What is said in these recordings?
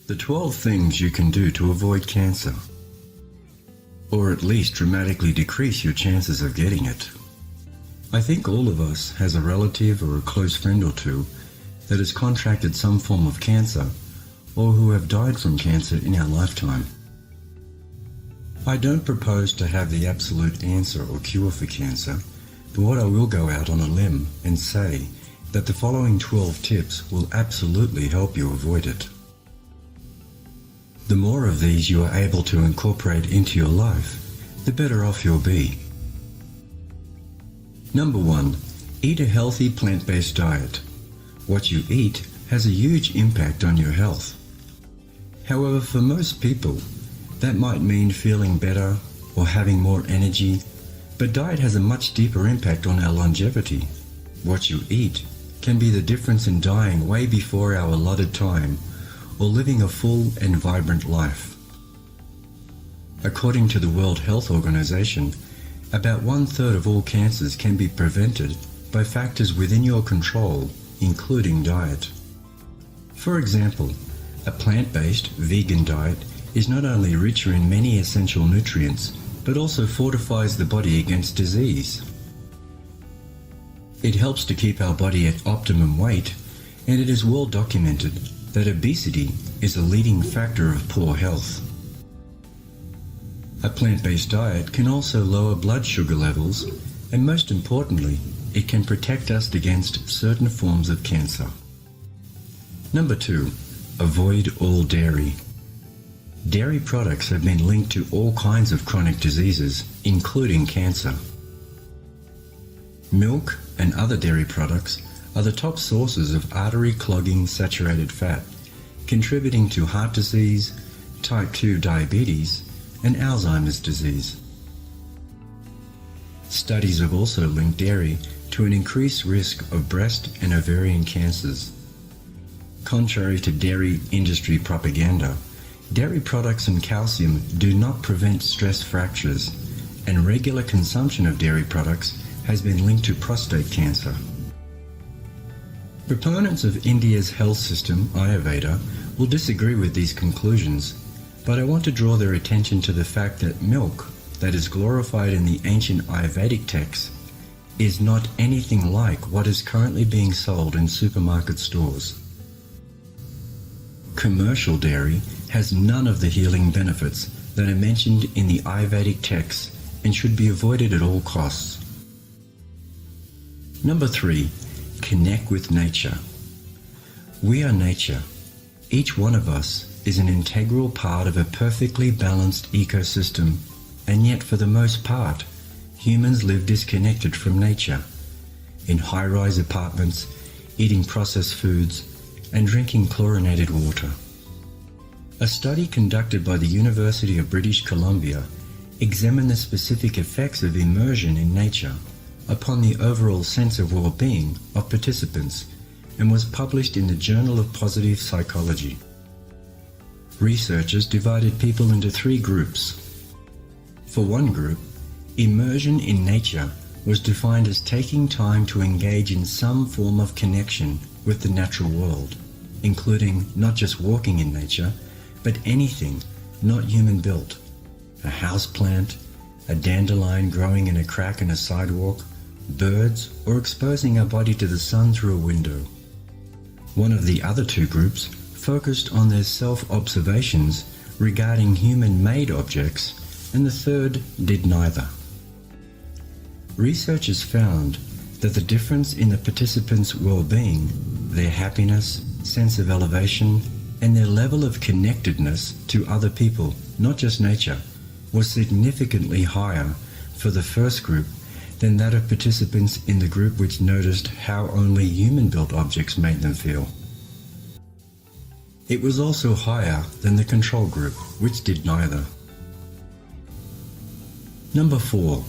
The 12 things you can do to avoid cancer, or at least dramatically decrease your chances of getting it. I think all of us has a relative or a close friend or two that has contracted some form of cancer or who have died from cancer in our lifetime. I don't propose to have the absolute answer or cure for cancer, but what I will go out on a limb and say that the following 12 tips will absolutely help you avoid it. The more of these you are able to incorporate into your life, the better off you'll be. Number 1. Eat a healthy plant-based diet. What you eat has a huge impact on your health. However, for most people, that might mean feeling better or having more energy, but diet has a much deeper impact on our longevity. What you eat can be the difference in dying way before our allotted time or living a full and vibrant life. According to the World Health Organization, about 1/3 of all cancers can be prevented by factors within your control, including diet. For example, a plant-based vegan diet is not only richer in many essential nutrients, but also fortifies the body against disease. It helps to keep our body at optimum weight, and it is well documented that obesity is a leading factor of poor health. A plant-based diet can also lower blood sugar levels, and most importantly, it can protect us against certain forms of cancer. Number 2. Avoid all dairy. Dairy products have been linked to all kinds of chronic diseases, including cancer. Milk and other dairy products are the top sources of artery-clogging saturated fat, contributing to heart disease, type 2 diabetes, and Alzheimer's disease. Studies have also linked dairy to an increased risk of breast and ovarian cancers. Contrary to dairy industry propaganda, dairy products and calcium do not prevent stress fractures, and regular consumption of dairy products has been linked to prostate cancer. Proponents of India's health system, Ayurveda, will disagree with these conclusions, but I want to draw their attention to the fact that milk that is glorified in the ancient Ayurvedic texts is not anything like what is currently being sold in supermarket stores. Commercial dairy has none of the healing benefits that are mentioned in the Ayurvedic texts and should be avoided at all costs. Number 3. Connect with nature. We are nature. Each one of us is an integral part of a perfectly balanced ecosystem, and yet for the most part, humans live disconnected from nature, in high-rise apartments, eating processed foods, and drinking chlorinated water. A study conducted by the University of British Columbia examined the specific effects of immersion in nature upon the overall sense of well-being of participants and was published in the Journal of Positive Psychology. Researchers divided people into 3 groups. For one group, immersion in nature was defined as taking time to engage in some form of connection with the natural world, including not just walking in nature, but anything not human-built. A house plant, a dandelion growing in a crack in a sidewalk, birds, or exposing our body to the sun through a window. One of the other 2 groups focused on their self-observations regarding human-made objects, and the third did neither. Researchers found that the difference in the participants' well-being, their happiness, sense of elevation, and their level of connectedness to other people, not just nature, was significantly higher for the first group than that of participants in the group which noticed how only human-built objects made them feel. It was also higher than the control group, which did neither. Number 4.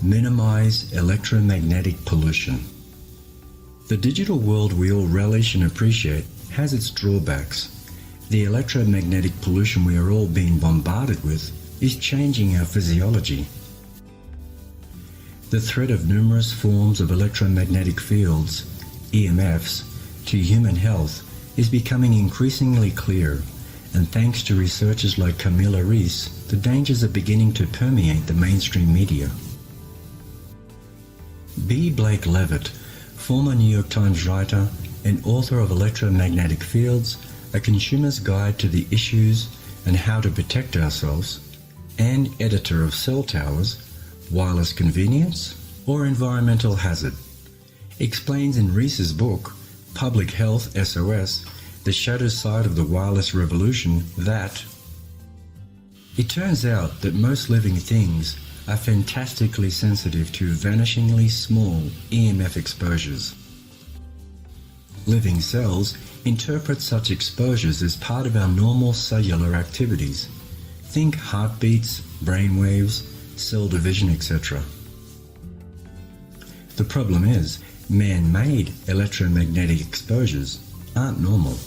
Minimize electromagnetic pollution. The digital world we all relish and appreciate has its drawbacks. The electromagnetic pollution we are all being bombarded with is changing our physiology. The threat of numerous forms of electromagnetic fields, EMFs, to human health is becoming increasingly clear, and thanks to researchers like Aris, the dangers are beginning to permeate the mainstream media. B. Blake Levitt, former New York Times writer and author of Electromagnetic Fields, A Consumer's Guide to the Issues and How to Protect Ourselves, and editor of Cell Towers, Wireless Convenience or Environmental Hazard, explains in Rees's book, Public Health SOS, The Shadow Side of the Wireless Revolution, that it turns out that most living things are fantastically sensitive to vanishingly small EMF exposures. Living cells interpret such exposures as part of our normal cellular activities. Think heartbeats, brain waves, cell division, etc. The problem is, man-made electromagnetic exposures aren't normal.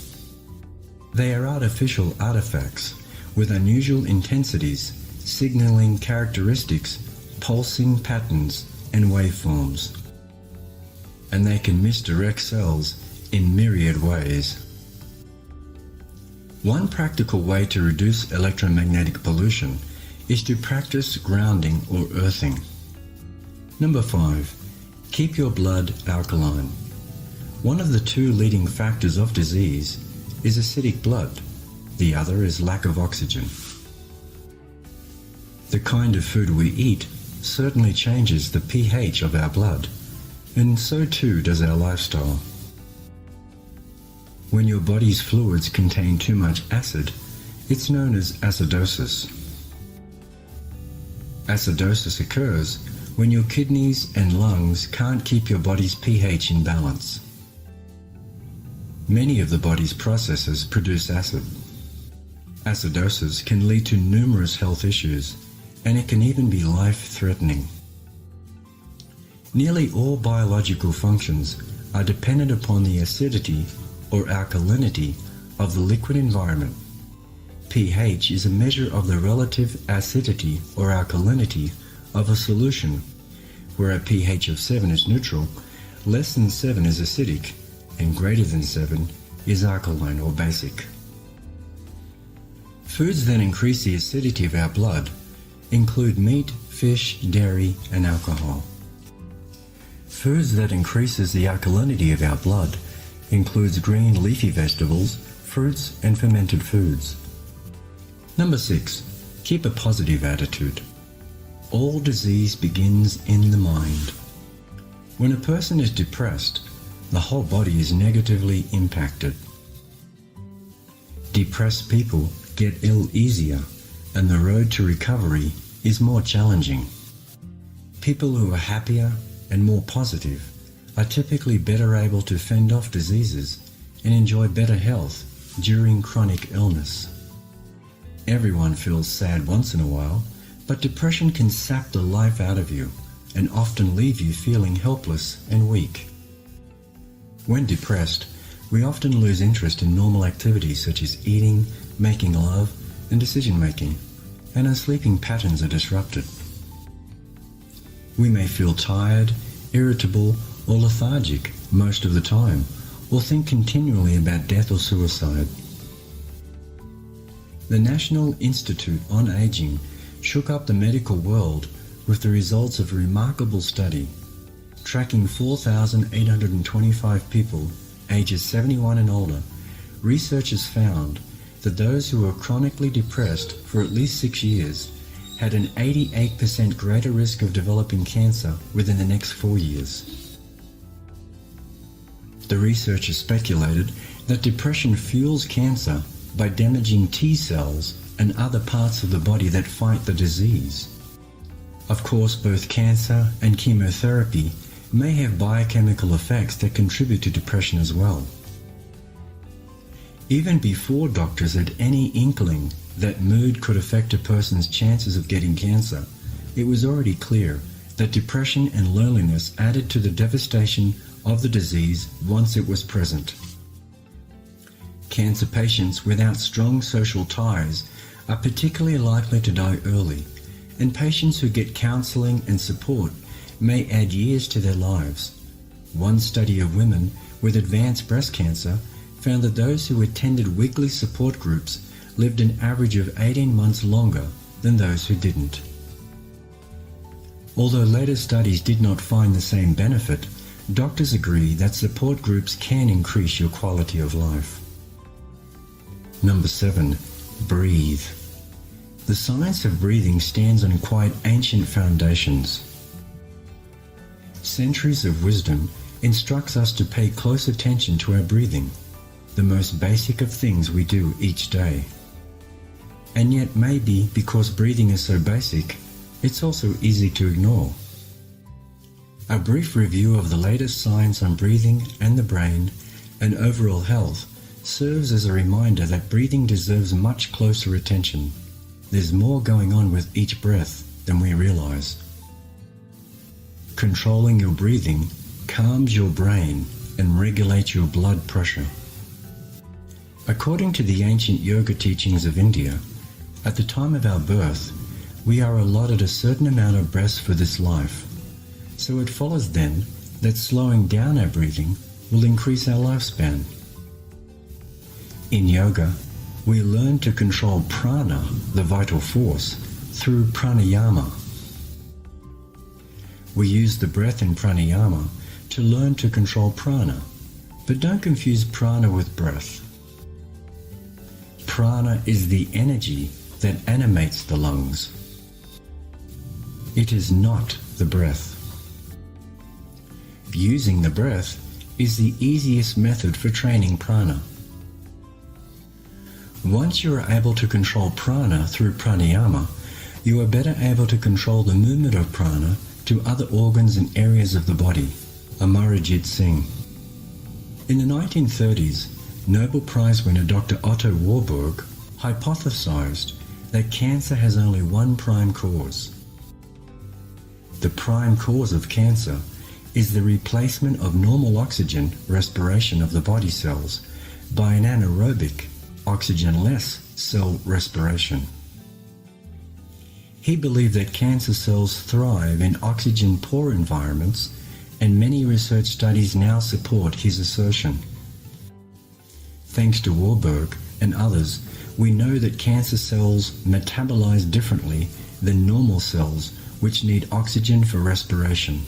They are artificial artifacts with unusual intensities, signaling characteristics, pulsing patterns, and waveforms. And they can misdirect cells in myriad ways. One practical way to reduce electromagnetic pollution is to practice grounding or earthing. Number 5. Keep your blood alkaline. One of the two leading factors of disease is acidic blood. The other is lack of oxygen. The kind of food we eat certainly changes the pH of our blood, and so too does our lifestyle. When your body's fluids contain too much acid, it's known as acidosis. Acidosis occurs when your kidneys and lungs can't keep your body's pH in balance. Many of the body's processes produce acid. Acidosis can lead to numerous health issues, and it can even be life-threatening. Nearly all biological functions are dependent upon the acidity or alkalinity of the liquid environment. pH is a measure of the relative acidity or alkalinity of a solution, where a pH of 7 is neutral, less than 7 is acidic, and greater than 7 is alkaline or basic. Foods that increase the acidity of our blood include meat, fish, dairy, and alcohol. Foods that increases the alkalinity of our blood includes green leafy vegetables, fruits, and fermented foods. Number 6. Keep a positive attitude. All disease begins in the mind. When a person is depressed, the whole body is negatively impacted. Depressed people get ill easier, and the road to recovery is more challenging. People who are happier and more positive are typically better able to fend off diseases and enjoy better health during chronic illness. Everyone feels sad once in a while, but depression can sap the life out of you and often leave you feeling helpless and weak. When depressed, we often lose interest in normal activities such as eating, making love, and decision-making, and our sleeping patterns are disrupted. We may feel tired, irritable, or lethargic most of the time, or think continually about death or suicide. The National Institute on Aging shook up the medical world with the results of a remarkable study. Tracking 4,825 people ages 71 and older, researchers found that those who were chronically depressed for at least 6 years had an 88% greater risk of developing cancer within the next 4 years. The researchers speculated that depression fuels cancer by damaging T cells and other parts of the body that fight the disease. Of course, both cancer and chemotherapy may have biochemical effects that contribute to depression as well. Even before doctors had any inkling that mood could affect a person's chances of getting cancer, it was already clear that depression and loneliness added to the devastation of the disease once it was present. Cancer patients without strong social ties are particularly likely to die early, and patients who get counseling and support may add years to their lives. One study of women with advanced breast cancer found that those who attended weekly support groups lived an average of 18 months longer than those who didn't. Although later studies did not find the same benefit, doctors agree that support groups can increase your quality of life. Number 7. Breathe. The science of breathing stands on quite ancient foundations. Centuries of wisdom instructs us to pay close attention to our breathing, the most basic of things we do each day. And yet maybe because breathing is so basic, it's also easy to ignore. A brief review of the latest science on breathing and the brain and overall health serves as a reminder that breathing deserves much closer attention. There's more going on with each breath than we realize. Controlling your breathing calms your brain and regulates your blood pressure. According to the ancient yoga teachings of India, at the time of our birth, we are allotted a certain amount of breaths for this life. So it follows then that slowing down our breathing will increase our lifespan. In yoga, we learn to control prana, the vital force, through pranayama. We use the breath in pranayama to learn to control prana, but don't confuse prana with breath. Prana is the energy that animates the lungs. It is not the breath. Using the breath is the easiest method for training prana. Once you are able to control prana through pranayama, you are better able to control the movement of prana to other organs and areas of the body. Amarajit Singh. In the 1930s, Nobel Prize winner Dr. Otto Warburg hypothesized that cancer has only one prime cause. The prime cause of cancer is the replacement of normal oxygen respiration of the body cells by an anaerobic, oxygen-less cell respiration. He believed that cancer cells thrive in oxygen-poor environments, and many research studies now support his assertion. Thanks to Warburg and others, we know that cancer cells metabolize differently than normal cells, which need oxygen for respiration.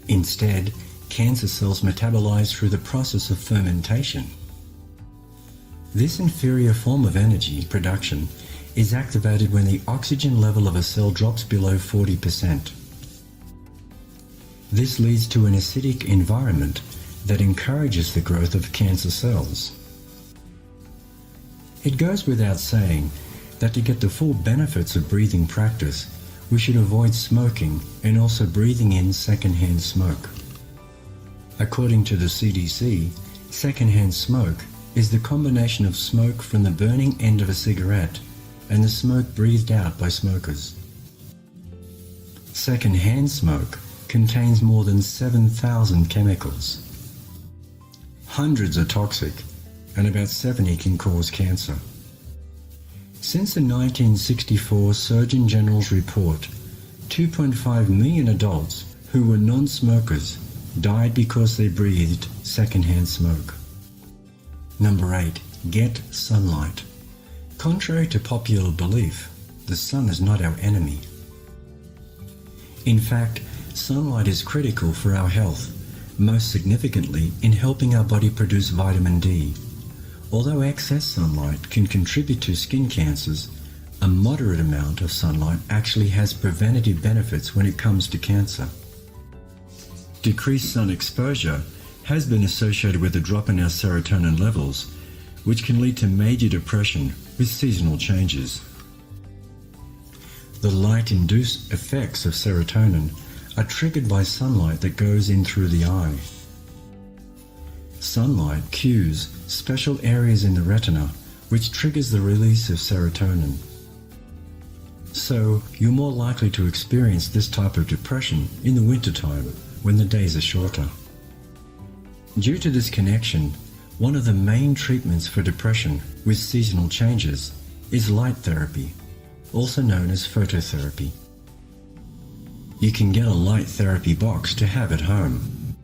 Instead, cancer cells metabolize through the process of fermentation. This inferior form of energy production is activated when the oxygen level of a cell drops below 40%. This leads to an acidic environment that encourages the growth of cancer cells. It goes without saying that to get the full benefits of breathing practice, we should avoid smoking and also breathing in secondhand smoke. According to the CDC, secondhand smoke is the combination of smoke from the burning end of a cigarette and the smoke breathed out by smokers. Secondhand smoke contains more than 7,000 chemicals. Hundreds are toxic, and about 70 can cause cancer. Since the 1964 Surgeon General's report, 2.5 million adults who were non-smokers died because they breathed secondhand smoke. Number 8. Get sunlight. Contrary to popular belief, the sun is not our enemy. In fact, sunlight is critical for our health, most significantly in helping our body produce vitamin D. Although excess sunlight can contribute to skin cancers, a moderate amount of sunlight actually has preventative benefits when it comes to cancer. Decreased sun exposure has been associated with a drop in our serotonin levels, which can lead to major depression with seasonal changes. The light-induced effects of serotonin are triggered by sunlight that goes in through the eye. Sunlight cues special areas in the retina, which triggers the release of serotonin. So, you're more likely to experience this type of depression in the wintertime when the days are shorter. Due to this connection, one of the main treatments for depression with seasonal changes is light therapy, also known as phototherapy. You can get a light therapy box to have at home.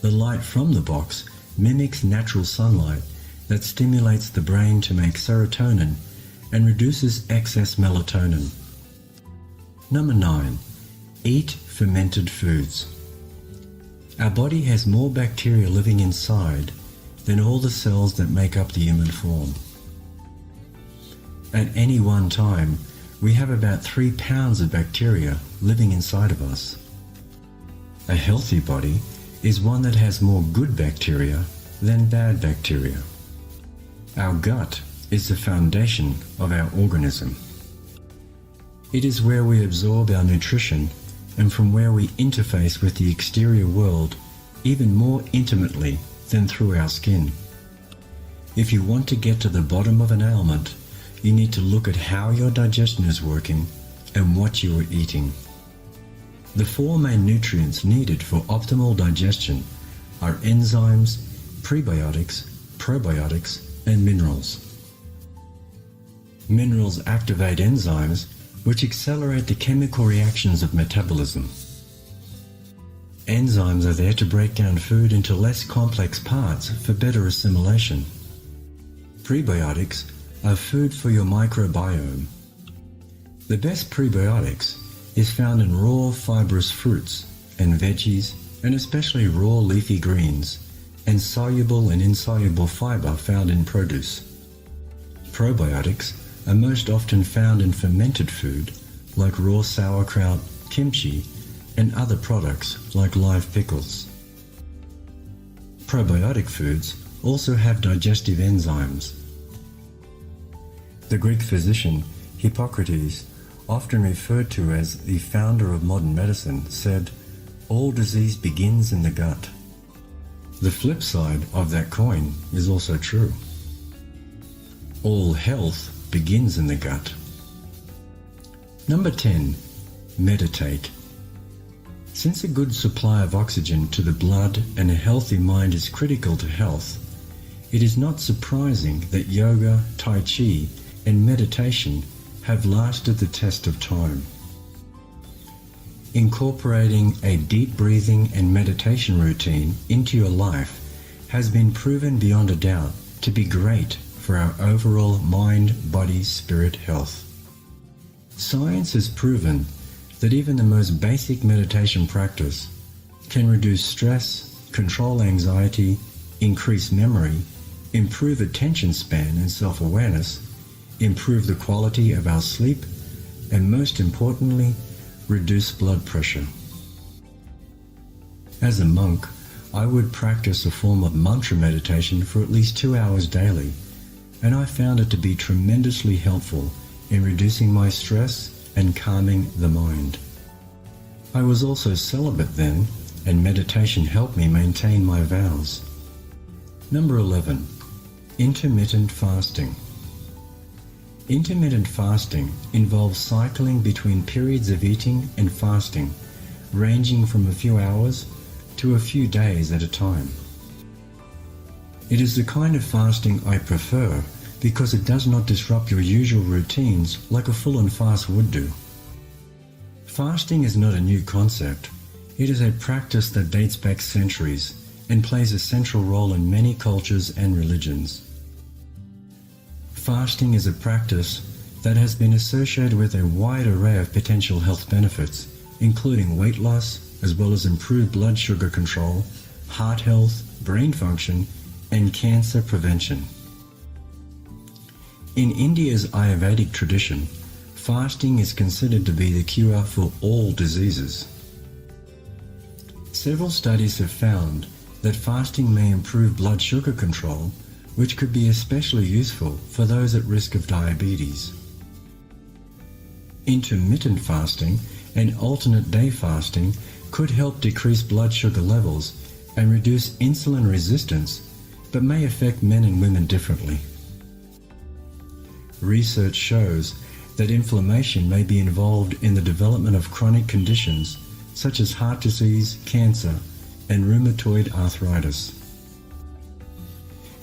The light from the box mimics natural sunlight that stimulates the brain to make serotonin and reduces excess melatonin. Number 9. Eat fermented foods. Our body has more bacteria living inside than all the cells that make up the human form. At any one time, we have about 3 pounds of bacteria living inside of us. A healthy body is one that has more good bacteria than bad bacteria. Our gut is the foundation of our organism. It is where we absorb our nutrition and from where we interface with the exterior world even more intimately than through our skin. If you want to get to the bottom of an ailment, you need to look at how your digestion is working and what you are eating. The 4 main nutrients needed for optimal digestion are enzymes, prebiotics, probiotics, and minerals. Minerals activate enzymes which accelerate the chemical reactions of metabolism. Enzymes are there to break down food into less complex parts for better assimilation. Prebiotics are food for your microbiome. The best prebiotics is found in raw fibrous fruits and veggies, and especially raw leafy greens, and soluble and insoluble fiber found in produce. Probiotics are most often found in fermented food like raw sauerkraut, kimchi, and other products like live pickles. Probiotic foods also have digestive enzymes. The Greek physician Hippocrates, often referred to as the founder of modern medicine, said, "All disease begins in the gut." The flip side of that coin is also true. All health begins in the gut. Number 10. Meditate. Since a good supply of oxygen to the blood and a healthy mind is critical to health, it is not surprising that yoga, tai chi, and meditation have lasted the test of time. Incorporating a deep breathing and meditation routine into your life has been proven beyond a doubt to be great for our overall mind, body, spirit health. Science has proven that even the most basic meditation practice can reduce stress, control anxiety, increase memory, improve attention span and self-awareness, improve the quality of our sleep, and most importantly, reduce blood pressure. As a monk, I would practice a form of mantra meditation for at least 2 hours daily, and I found it to be tremendously helpful in reducing my stress and calming the mind. I was also celibate then, and meditation helped me maintain my vows. Number 11. Intermittent fasting. Intermittent fasting involves cycling between periods of eating and fasting, ranging from a few hours to a few days at a time. It is the kind of fasting I prefer because it does not disrupt your usual routines like a full-on fast would do. Fasting is not a new concept. It is a practice that dates back centuries and plays a central role in many cultures and religions. Fasting is a practice that has been associated with a wide array of potential health benefits, including weight loss, as well as improved blood sugar control, heart health, brain function, and cancer prevention. In India's Ayurvedic tradition, fasting is considered to be the cure for all diseases. Several studies have found that fasting may improve blood sugar control, which could be especially useful for those at risk of diabetes. Intermittent fasting and alternate day fasting could help decrease blood sugar levels and reduce insulin resistance, but may affect men and women differently. Research shows that inflammation may be involved in the development of chronic conditions such as heart disease, cancer, and rheumatoid arthritis.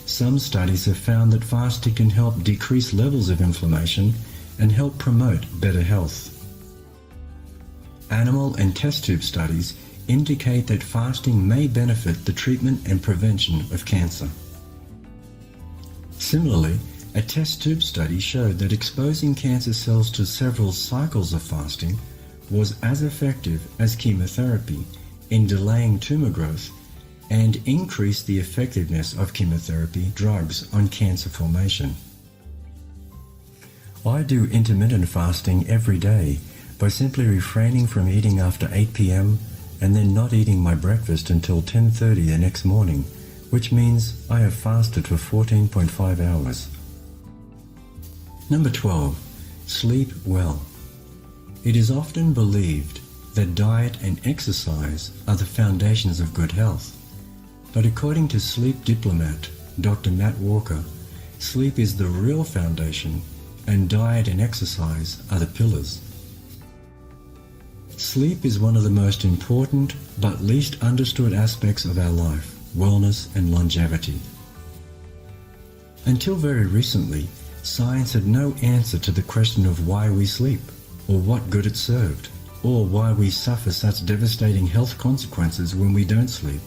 Some studies have found that fasting can help decrease levels of inflammation and help promote better health. Animal and test tube studies indicate that fasting may benefit the treatment and prevention of cancer. Similarly, a test tube study showed that exposing cancer cells to several cycles of fasting was as effective as chemotherapy in delaying tumor growth and increased the effectiveness of chemotherapy drugs on cancer formation. I do intermittent fasting every day by simply refraining from eating after 8 p.m. and then not eating my breakfast until 10:30 the next morning, which means I have fasted for 14.5 hours. Number 12. Sleep well. It is often believed that diet and exercise are the foundations of good health. But according to sleep diplomat Dr. Matt Walker, sleep is the real foundation and diet and exercise are the pillars. Sleep is one of the most important but least understood aspects of our life, wellness and longevity. Until very recently, science had no answer to the question of why we sleep, or what good it served, or why we suffer such devastating health consequences when we don't sleep.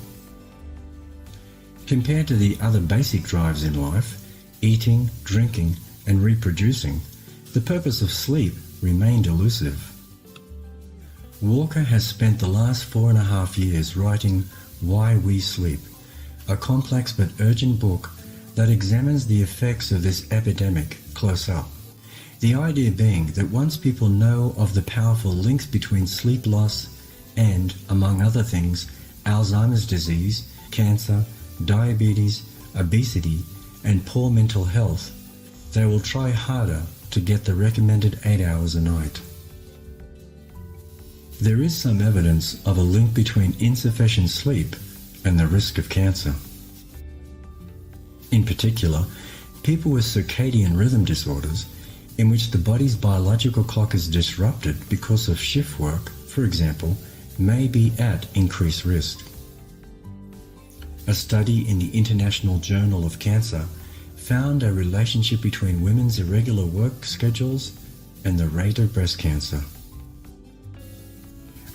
Compared to the other basic drives in life, eating, drinking, and reproducing, the purpose of sleep remained elusive. Walker has spent the last 4.5 years writing Why We Sleep, a complex but urgent book that examines the effects of this epidemic close up. The idea being that once people know of the powerful links between sleep loss and, among other things, Alzheimer's disease, cancer, diabetes, obesity, and poor mental health, they will try harder to get the recommended 8 hours a night. There is some evidence of a link between insufficient sleep and the risk of cancer. In particular, people with circadian rhythm disorders, in which the body's biological clock is disrupted because of shift work, for example, may be at increased risk. A study in the International Journal of Cancer found a relationship between women's irregular work schedules and the rate of breast cancer.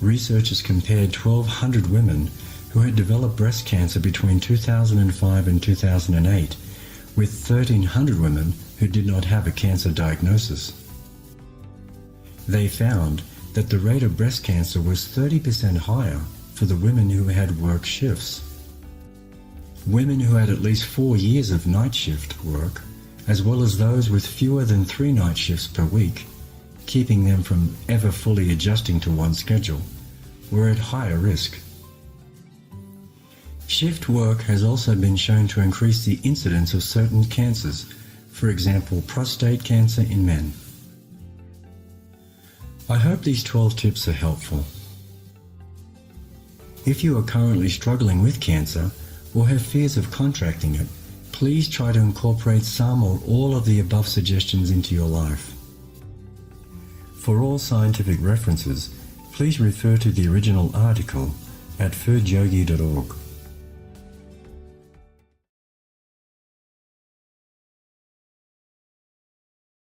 Researchers compared 1,200 women who had developed breast cancer between 2005 and 2008 with 1,300 women who did not have a cancer diagnosis. They found that the rate of breast cancer was 30% higher for the women who had work shifts. Women who had at least 4 years of night shift work, as well as those with fewer than 3 night shifts per week, keeping them from ever fully adjusting to one schedule, were at higher risk. Shift work has also been shown to increase the incidence of certain cancers, for example, prostate cancer in men. I hope these 12 tips are helpful. If you are currently struggling with cancer or have fears of contracting it, please try to incorporate some or all of the above suggestions into your life. For all scientific references, please refer to the original article at foodyogi.org.